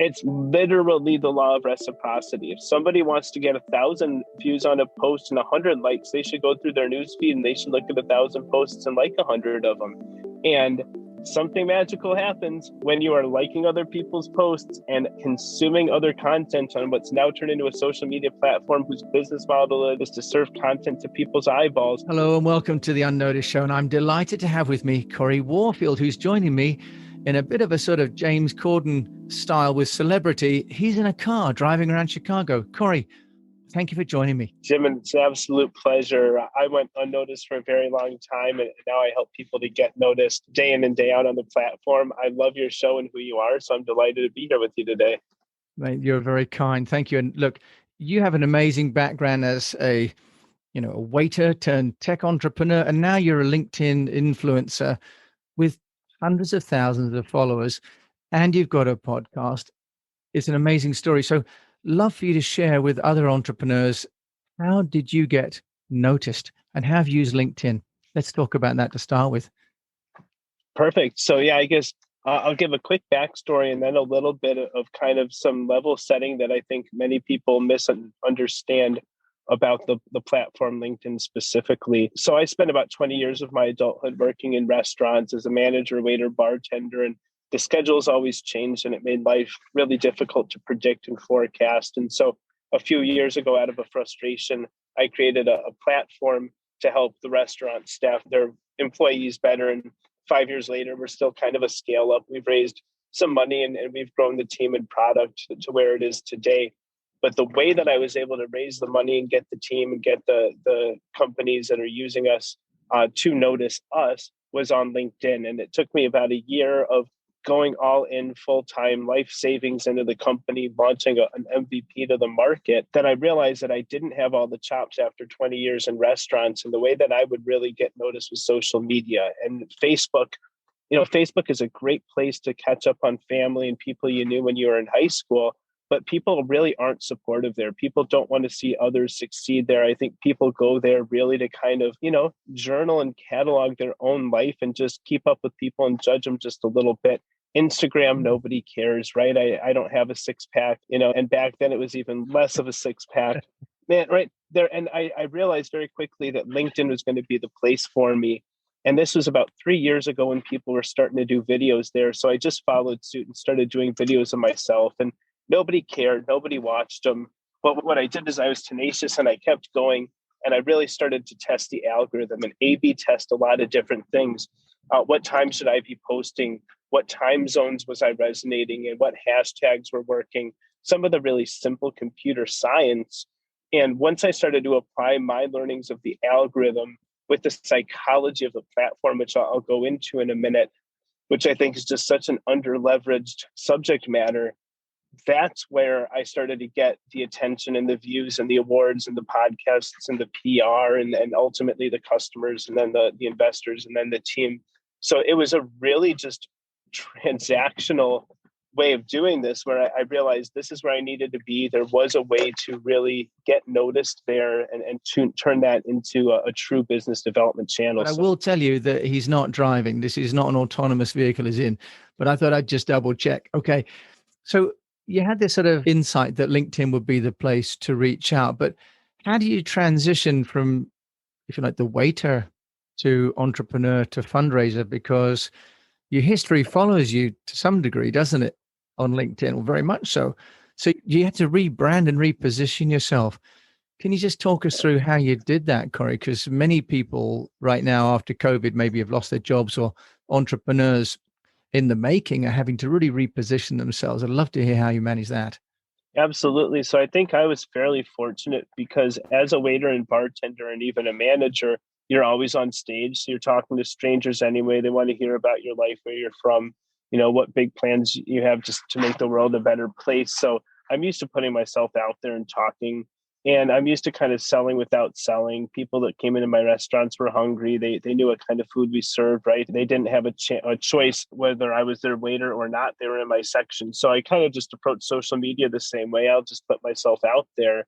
It's literally the law of reciprocity. If somebody wants to get 1,000 views on a post and 100 likes, they should go through their newsfeed and they should look at 1,000 posts and like 100 of them. And something magical happens when you are liking other people's posts and consuming other content on what's now turned into a social media platform whose business model is to serve content to people's eyeballs. Hello and welcome to the Unnoticed Show. And I'm delighted to have with me Corey Warfield, who's joining me in a bit of a sort of James Corden style with celebrity. He's in a car driving around Chicago. Corey, thank you for joining me. Jim, it's an absolute pleasure. I went unnoticed for a very long time, and now I help people to get noticed day in and day out on the platform. I love your show and who you are, so I'm delighted to be here with you today. Mate, you're very kind. Thank you. And look, you have an amazing background as a waiter turned tech entrepreneur, and now you're a LinkedIn influencer with hundreds of thousands of followers, and you've got a podcast. It's an amazing story. So love for you to share with other entrepreneurs. How did you get noticed and have you used LinkedIn? Let's talk about that to start with. Perfect. So yeah, I guess I'll give a quick backstory and then a little bit of kind of some level setting that I think many people misunderstand about the platform LinkedIn specifically. So I spent about 20 years of my adulthood working in restaurants as a manager, waiter, bartender, and the schedules always changed and it made life really difficult to predict and forecast. And so a few years ago, out of a frustration, I created a platform to help the restaurant staff their employees better. And 5 years later, we're still kind of a scale up. We've raised some money and we've grown the team and product to where it is today. But the way that I was able to raise the money and get the team and get the companies that are using us to notice us was on LinkedIn. And it took me about a year of going all in full-time life savings into the company, launching an MVP to the market, that I realized that I didn't have all the chops after 20 years in restaurants. And the way that I would really get noticed was social media and Facebook. Facebook is a great place to catch up on family and people you knew when you were in high school. But people really aren't supportive there. People don't want to see others succeed there. I think people go there really to kind of, journal and catalog their own life and just keep up with people and judge them just a little bit. Instagram, nobody cares, right? I don't have a six pack, and back then it was even less of a six pack. Man, right there. And I realized very quickly that LinkedIn was going to be the place for me. And this was about 3 years ago when people were starting to do videos there. So I just followed suit and started doing videos of myself. And nobody cared. Nobody watched them. But what I did is I was tenacious and I kept going. And I really started to test the algorithm and A/B test a lot of different things. What time should I be posting? What time zones was I resonating in? What hashtags were working? Some of the really simple computer science. And once I started to apply my learnings of the algorithm with the psychology of the platform, which I'll go into in a minute, which I think is just such an under-leveraged subject matter, that's where I started to get the attention and the views and the awards and the podcasts and the PR and ultimately the customers and then the investors and then the team. So it was a really just transactional way of doing this where I realized this is where I needed to be. There was a way to really get noticed there and to turn that into a true business development channel. But I will tell you that he's not driving. This is not an autonomous vehicle as in, but I thought I'd just double check. Okay. So you had this sort of insight that LinkedIn would be the place to reach out, but how do you transition from, if you like, the waiter to entrepreneur to fundraiser? Because your history follows you to some degree, doesn't it, on LinkedIn? Well, very much so. So you had to rebrand and reposition yourself. Can you just talk us through how you did that, Corey? Because many people right now after COVID maybe have lost their jobs, or entrepreneurs in the making are having to really reposition themselves. I'd love to hear how you manage that. Absolutely. So I think I was fairly fortunate because as a waiter and bartender and even a manager, you're always on stage. So you're talking to strangers anyway. They want to hear about your life, where you're from, what big plans you have just to make the world a better place. So I'm used to putting myself out there and talking. And I'm used to kind of selling without selling. People that came into my restaurants were hungry. They knew what kind of food we served, right? They didn't have a choice whether I was their waiter or not. They were in my section. So I kind of just approached social media the same way. I'll just put myself out there.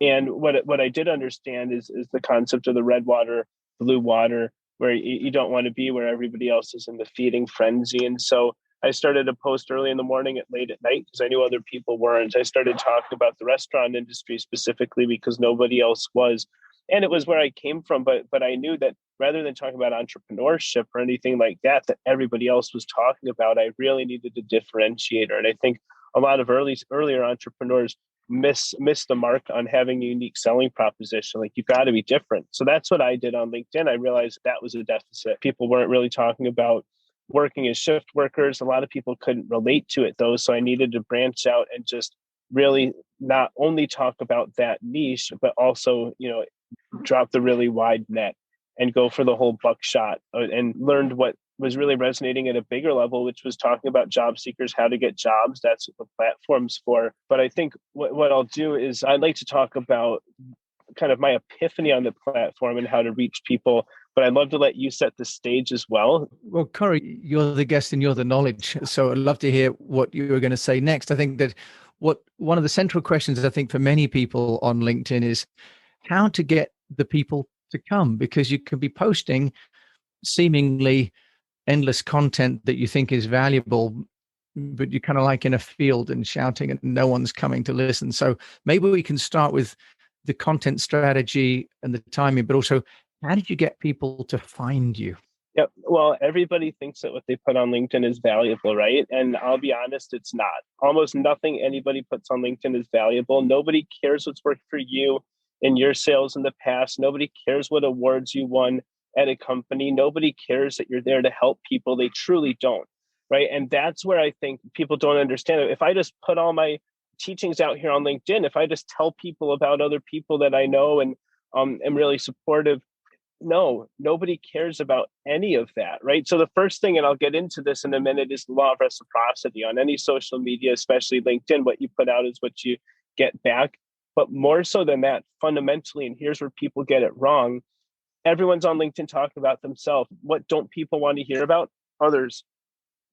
And what I did understand is the concept of the red water, blue water, where you don't want to be where everybody else is in the feeding frenzy. And so I started to post early in the morning and late at night because I knew other people weren't. I started talking about the restaurant industry specifically because nobody else was. And it was where I came from, but I knew that rather than talking about entrepreneurship or anything like that, that everybody else was talking about, I really needed a differentiator. And I think a lot of earlier entrepreneurs miss the mark on having a unique selling proposition. Like, you've got to be different. So that's what I did on LinkedIn. I realized that was a deficit. People weren't really talking about working as shift workers. A lot of people couldn't relate to it though. So I needed to branch out and just really not only talk about that niche, but also, drop the really wide net and go for the whole buckshot, and learned what was really resonating at a bigger level, which was talking about job seekers, how to get jobs. That's what the platform's for. But I think what I'll do is I'd like to talk about kind of my epiphany on the platform and how to reach people. But I'd love to let you set the stage as well. Well, Corey, you're the guest and you're the knowledge. So I'd love to hear what you were going to say next. I think that one of the central questions, I think, for many people on LinkedIn is how to get the people to come, because you can be posting seemingly endless content that you think is valuable, but you're kind of like in a field and shouting and no one's coming to listen. So maybe we can start with the content strategy and the timing, but also how did you get people to find you? Yeah, well, everybody thinks that what they put on LinkedIn is valuable, right? And I'll be honest, it's not. Almost nothing anybody puts on LinkedIn is valuable. Nobody cares what's worked for you in your sales in the past. Nobody cares what awards you won at a company. Nobody cares that you're there to help people. They truly don't, right? And that's where I think people don't understand it. If I just put all my teachings out here on LinkedIn, if I just tell people about other people that I know and am really supportive, no, nobody cares about any of that, right? So the first thing, and I'll get into this in a minute, is the law of reciprocity. On any social media, especially LinkedIn, what you put out is what you get back. But more so than that, fundamentally, and here's where people get it wrong, everyone's on LinkedIn talking about themselves. What don't people want to hear about? Others,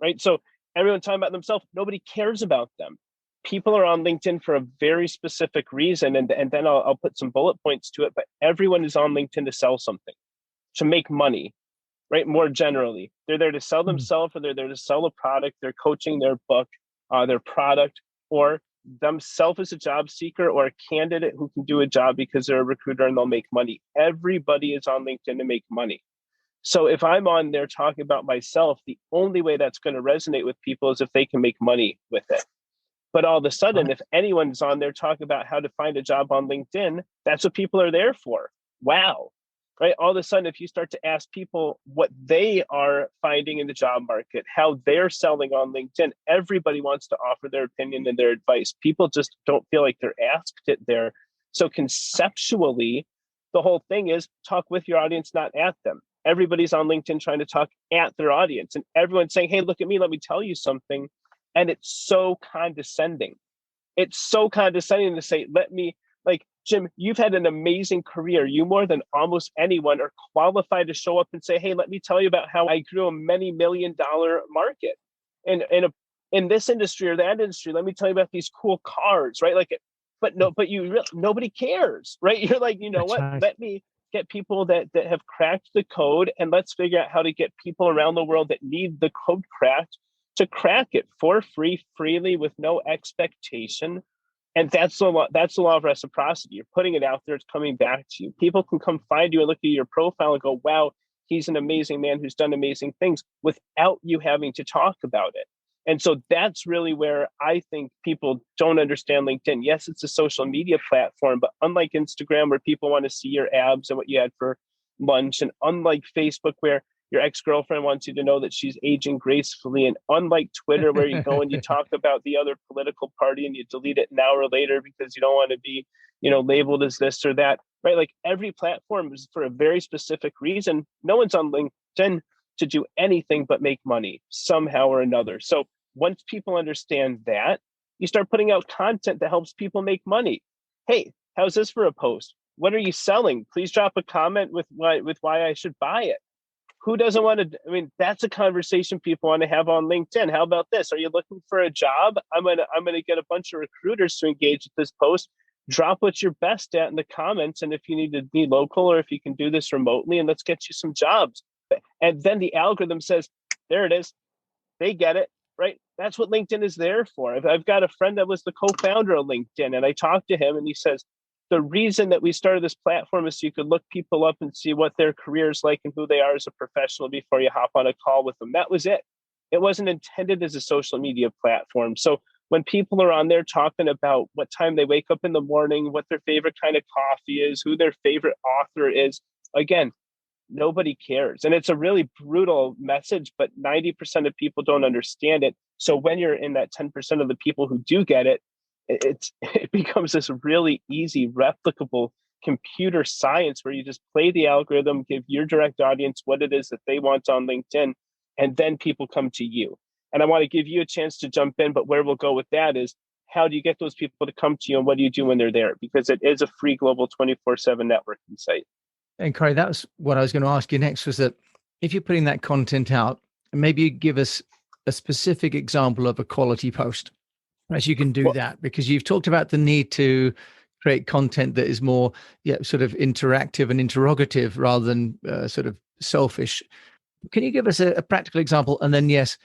right? So everyone's talking about themselves. Nobody cares about them. People are on LinkedIn for a very specific reason, and then I'll put some bullet points to it, but everyone is on LinkedIn to sell something, to make money, right? More generally, they're there to sell themselves, or they're there to sell a product, their coaching, their book, their product, or themselves as a job seeker or a candidate who can do a job because they're a recruiter and they'll make money. Everybody is on LinkedIn to make money. So if I'm on there talking about myself, the only way that's going to resonate with people is if they can make money with it. But all of a sudden, if anyone's on there talking about how to find a job on LinkedIn, that's what people are there for. Wow. Right? All of a sudden, if you start to ask people what they are finding in the job market, how they're selling on LinkedIn, everybody wants to offer their opinion and their advice. People just don't feel like they're asked it there. So conceptually, the whole thing is talk with your audience, not at them. Everybody's on LinkedIn trying to talk at their audience, and everyone's saying, hey, look at me, let me tell you something. And it's so condescending. It's so condescending to say, like, Jim, you've had an amazing career. You more than almost anyone are qualified to show up and say, hey, let me tell you about how I grew a many $million market in this industry or that industry. Let me tell you about these cool cars, right? But nobody cares, right? You're like, you know That's what? right. Let me get people that have cracked the code, and let's figure out how to get people around the world that need the code cracked to crack it for free, freely, with no expectation. And that's the law of reciprocity. You're putting it out there, it's coming back to you. People can come find you and look at your profile and go, wow, he's an amazing man who's done amazing things, without you having to talk about it. And so that's really where I think people don't understand LinkedIn. Yes, it's a social media platform, but unlike Instagram, where people want to see your abs and what you had for lunch, and unlike Facebook, where your ex-girlfriend wants you to know that she's aging gracefully, and unlike Twitter, where you go and you talk about the other political party and you delete it an hour later because you don't want to be, labeled as this or that, right? Like, every platform is for a very specific reason. No one's on LinkedIn to do anything but make money somehow or another. So once people understand that, you start putting out content that helps people make money. Hey, how's this for a post? What are you selling? Please drop a comment with why I should buy it. Who doesn't want to? I mean, that's a conversation people want to have on LinkedIn. How about this? Are you looking for a job? I'm gonna get a bunch of recruiters to engage with this post. Drop what you're best at in the comments, and if you need to be local or if you can do this remotely, and let's get you some jobs. And then the algorithm says, there it is. They get it. right? That's what LinkedIn is there for. I've got a friend that was the co-founder of LinkedIn, and I talked to him, and he says, the reason that we started this platform is so you could look people up and see what their career is like and who they are as a professional before you hop on a call with them. That was it. It wasn't intended as a social media platform. So when people are on there talking about what time they wake up in the morning, what their favorite kind of coffee is, who their favorite author is, again, nobody cares. And it's a really brutal message, but 90% of people don't understand it. So when you're in that 10% of the people who do get it, it becomes this really easy, replicable computer science where you just play the algorithm, give your direct audience what it is that they want on LinkedIn, and then people come to you. And I want to give you a chance to jump in, but where we'll go with that is, how do you get those people to come to you, and what do you do when they're there? Because it is a free global 24/7 networking site. And Corey, that was what I was going to ask you next, was that if you're putting that content out, maybe you give us a specific example of a quality post as you can do that, because you've talked about the need to create content that is more sort of interactive and interrogative rather than sort of selfish. Can you give us a practical example? And then, yes,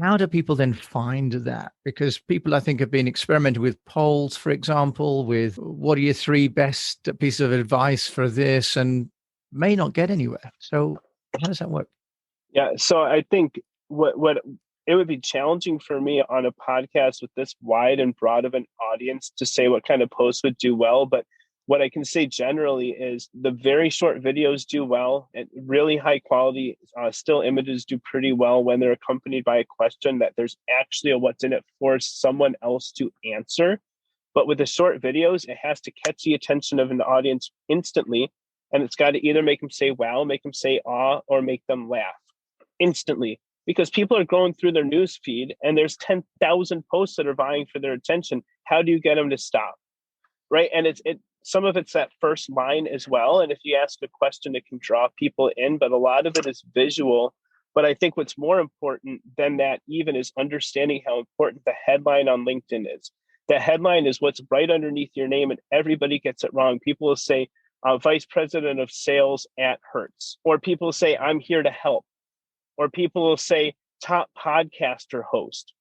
how do people then find that? Because people, I think, have been experimenting with polls, for example, with what are your 3 best pieces of advice for this, and may not get anywhere. So how does that work? Yeah. So I think what it would be challenging for me on a podcast with this wide and broad of an audience to say what kind of posts would do well. But what I can say generally is the very short videos do well, and really high quality still images do pretty well when they're accompanied by a question that there's actually a what's in it for someone else to answer. But with the short videos, it has to catch the attention of an audience instantly. And it's got to either make them say wow, make them say awe, or make them laugh instantly, because people are going through their news feed and there's 10,000 posts that are vying for their attention. How do you get them to stop? Right. And some of it's that first line as well. And if you ask a question, it can draw people in, but a lot of it is visual. But I think what's more important than that even is understanding how important the headline on LinkedIn is. The headline is what's right underneath your name, and everybody gets it wrong. People will say, vice president of sales at Hertz, or people will say, I'm here to help, or people will say top podcaster host,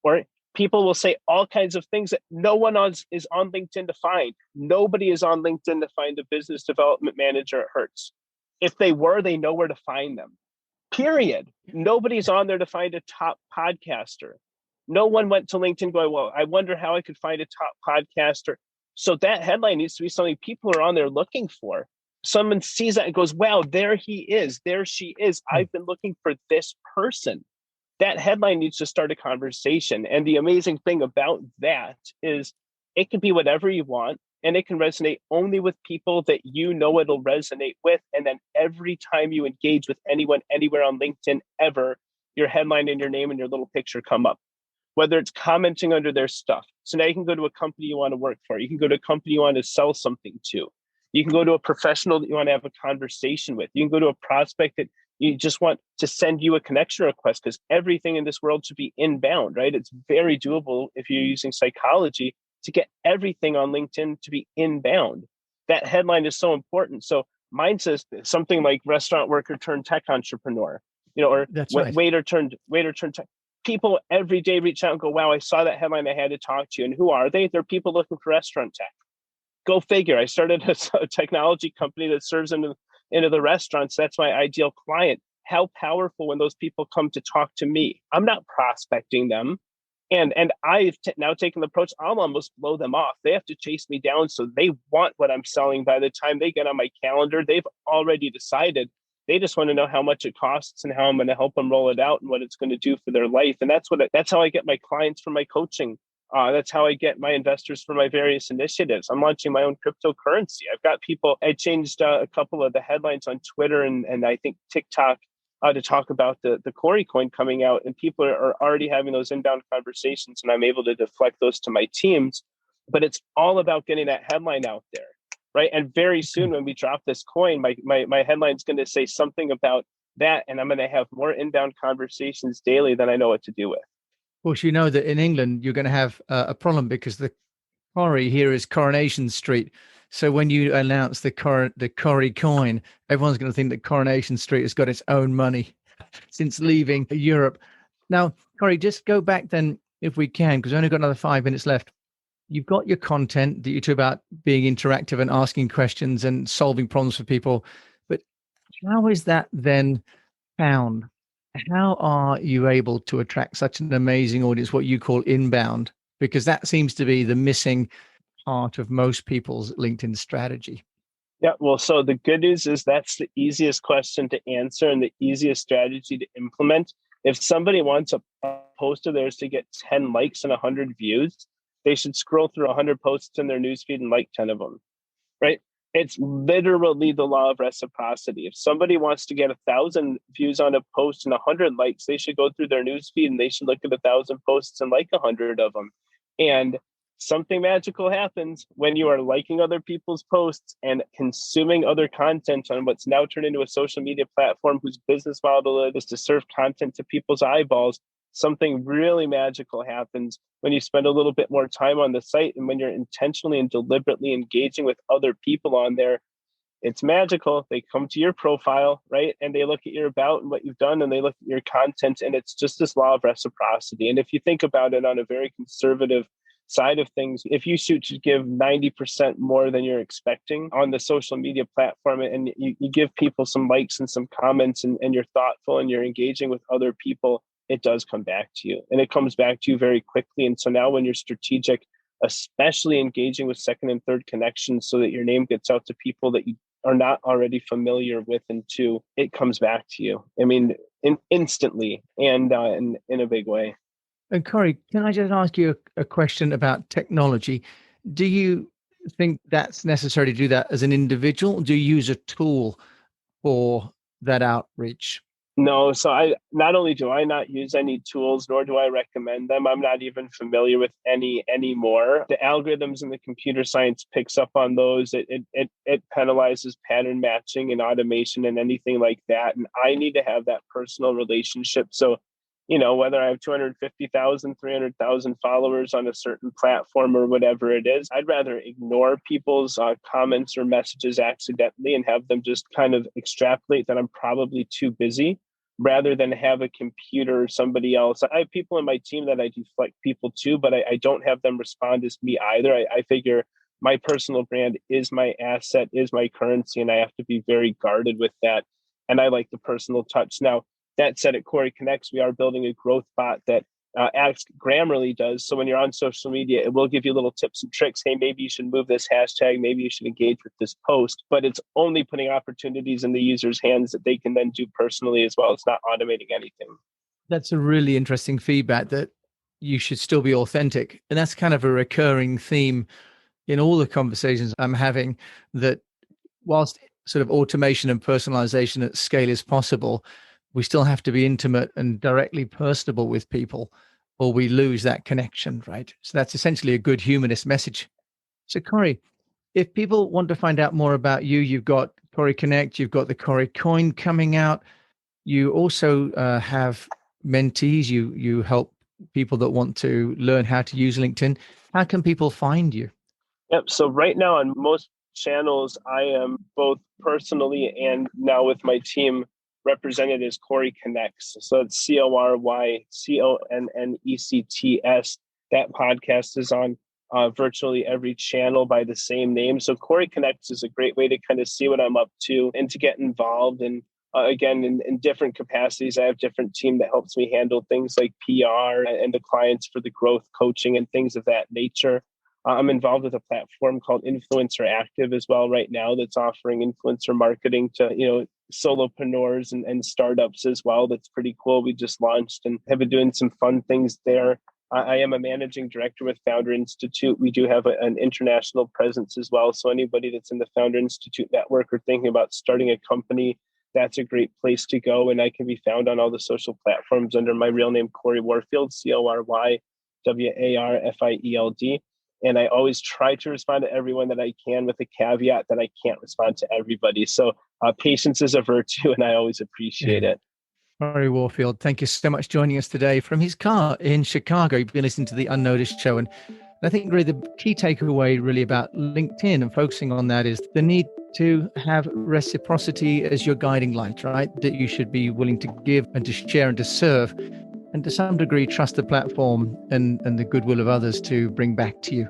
or people will say all kinds of things that no one is on LinkedIn to find. Nobody is on LinkedIn to find a business development manager at Hertz. If they were, they know where to find them. Period. Nobody's on there to find a top podcaster. No one went to LinkedIn going, well, I wonder how I could find a top podcaster. So that headline needs to be something people are on there looking for. Someone sees that and goes, wow, there he is, there she is. I've been looking for this person. That headline needs to start a conversation. And the amazing thing about that is it can be whatever you want, and it can resonate only with people that you know it'll resonate with. And then every time you engage with anyone anywhere on LinkedIn ever, your headline and your name and your little picture come up, whether it's commenting under their stuff. So now you can go to a company you want to work for. You can go to a company you want to sell something to. You can go to a professional that you want to have a conversation with. You can go to a prospect that you just want to send you a connection request, because everything in this world should be inbound, right? It's very doable if you're using psychology to get everything on LinkedIn to be inbound. That headline is so important. So mine says something like restaurant worker turned tech entrepreneur, or right. waiter turned tech. People every day reach out and go, wow, I saw that headline, I had to talk to you. And who are they? They're people looking for restaurant tech. Go figure. I started a technology company that serves into the restaurants. That's my ideal client. How powerful when those people come to talk to me. I'm not prospecting them. And I've now taken the approach, I'll almost blow them off. They have to chase me down. So they want what I'm selling. By the time they get on my calendar, they've already decided. They just want to know how much it costs and how I'm going to help them roll it out and what it's going to do for their life. And that's how I get my clients for my coaching. That's how I get my investors for my various initiatives. I'm launching my own cryptocurrency. I've got people, I changed a couple of the headlines on Twitter and I think TikTok to talk about the Corey coin coming out. And people are already having those inbound conversations, and I'm able to deflect those to my teams. But it's all about getting that headline out there, right? And very soon when we drop this coin, my headline's going to say something about that. And I'm going to have more inbound conversations daily than I know what to do with. Of course, you know that in England, you're going to have a problem because the Corey here is Coronation Street. So when you announce the Corey coin, everyone's going to think that Coronation Street has got its own money since leaving Europe. Now, Corey, just go back then, if we can, because we've only got another 5 minutes left. You've got your content that you talk about being interactive and asking questions and solving problems for people. But how is that then found? How are you able to attract such an amazing audience, what you call inbound? Because that seems to be the missing part of most people's LinkedIn strategy. Yeah, well, so the good news is that's the easiest question to answer and the easiest strategy to implement. If somebody wants a post of theirs to get 10 likes and 100 views, they should scroll through 100 posts in their newsfeed and like 10 of them, right? It's literally the law of reciprocity. If somebody wants to get 1,000 views on a post and 100 likes, they should go through their newsfeed and they should look at 1,000 posts and like 100 of them. And something magical happens when you are liking other people's posts and consuming other content on what's now turned into a social media platform whose business model is to serve content to people's eyeballs. Something really magical happens when you spend a little bit more time on the site and when you're intentionally and deliberately engaging with other people on there. It's magical. They come to your profile, right? And they look at your about and what you've done, and they look at your content, and it's just this law of reciprocity. And if you think about it on a very conservative side of things, if you shoot to give 90% more than you're expecting on the social media platform, and you give people some likes and some comments, and you're thoughtful and you're engaging with other people, it does come back to you, and it comes back to you very quickly. And so now when you're strategic, especially engaging with second and third connections so that your name gets out to people that you are not already familiar with and to, it comes back to you. I mean, instantly and in a big way. And Corey, can I just ask you a question about technology? Do you think that's necessary to do that as an individual? Do you use a tool for that outreach? No, so I not only do I not use any tools, nor do I recommend them. I'm not even familiar with any anymore. The algorithms and the computer science picks up on those. It penalizes pattern matching and automation and anything like that. And I need to have that personal relationship. So, whether I have 250,000, 300,000 followers on a certain platform or whatever it is, I'd rather ignore people's comments or messages accidentally and have them just kind of extrapolate that I'm probably too busy rather than have a computer or somebody else. I have people in my team that I deflect people to, but I don't have them respond as me either. I figure my personal brand is my asset, is my currency, and I have to be very guarded with that. And I like the personal touch. Now, that said, at Corey Connects, we are building a growth bot that Ask Grammarly does. So when you're on social media, it will give you little tips and tricks. Hey, maybe you should move this hashtag. Maybe you should engage with this post. But it's only putting opportunities in the user's hands that they can then do personally as well. It's not automating anything. That's a really interesting feedback, that you should still be authentic. And that's kind of a recurring theme in all the conversations I'm having, that whilst sort of automation and personalization at scale is possible, we still have to be intimate and directly personable with people, or we lose that connection, right? So that's essentially a good humanist message. So Corey, if people want to find out more about you, you've got Corey Connect, you've got the Corey Coin coming out. You also have mentees. You help people that want to learn how to use LinkedIn. How can people find you? Yep. So right now on most channels, I am both personally and now with my team represented as Corey Connects. So it's CoryConnects. That podcast is on virtually every channel by the same name. So Corey Connects is a great way to kind of see what I'm up to and to get involved. And again, in different capacities, I have different team that helps me handle things like PR and the clients for the growth coaching and things of that nature. I'm involved with a platform called Influencer Active as well right now that's offering influencer marketing to, solopreneurs and startups as well. That's pretty cool. We just launched and have been doing some fun things there. I am a managing director with Founder Institute. We do have an international presence as well. So anybody that's in the Founder Institute network or thinking about starting a company, that's a great place to go. And I can be found on all the social platforms under my real name, Corey Warfield, CoryWarfield. And I always try to respond to everyone that I can, with a caveat that I can't respond to everybody. So patience is a virtue, and I always appreciate it. Corey Warfield, thank you so much for joining us today from his car in Chicago. You've been listening to the Unnoticed Show. And I think really the key takeaway really about LinkedIn and focusing on that is the need to have reciprocity as your guiding light, right? That you should be willing to give and to share and to serve. and to some degree trust the platform and the goodwill of others to bring back to you.